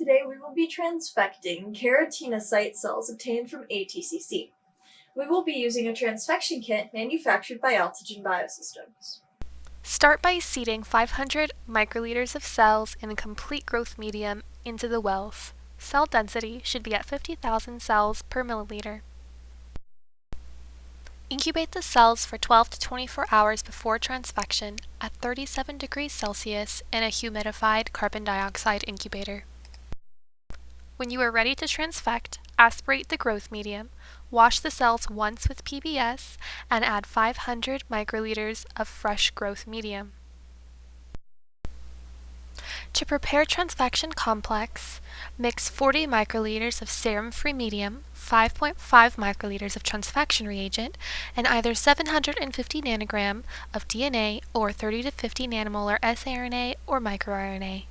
Today we will be transfecting keratinocyte cells obtained from ATCC. We will be using a transfection kit manufactured by Altogen Biosystems. Start by seeding 500 microliters of cells in a complete growth medium into the wells. Cell density should be at 50,000 cells per milliliter. Incubate the cells for 12 to 24 hours before transfection at 37 degrees Celsius in a humidified carbon dioxide incubator. When you are ready to transfect, aspirate the growth medium, wash the cells once with PBS, and add 500 microliters of fresh growth medium. To prepare transfection complex, mix 40 microliters of serum-free medium, 5.5 microliters of transfection reagent, and either 750 nanogram of DNA or 30 to 50 nanomolar siRNA or microRNA.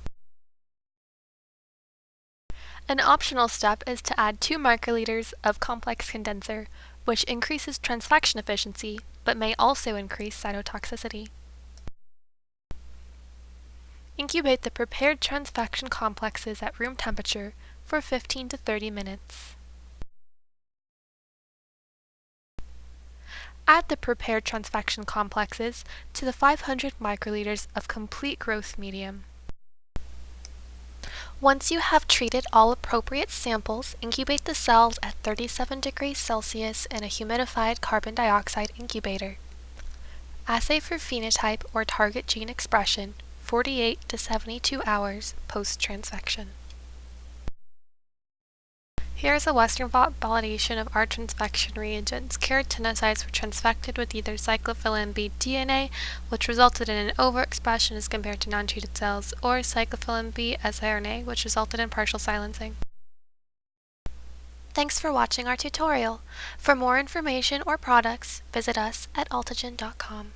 An optional step is to add 2 microliters of complex condenser, which increases transfection efficiency, but may also increase cytotoxicity. Incubate the prepared transfection complexes at room temperature for 15 to 30 minutes. Add the prepared transfection complexes to the 500 microliters of complete growth medium. Once you have treated all appropriate samples, incubate the cells at 37 degrees Celsius in a humidified carbon dioxide incubator. Assay for phenotype or target gene expression 48 to 72 hours post-transfection. Here is a Western blot validation of our transfection reagents. Keratinocytes were transfected with either cyclophilin B DNA, which resulted in an overexpression as compared to non-treated cells, or cyclophilin B siRNA, which resulted in partial silencing. Thanks for watching our tutorial. For more information or products, visit us at altogen.com.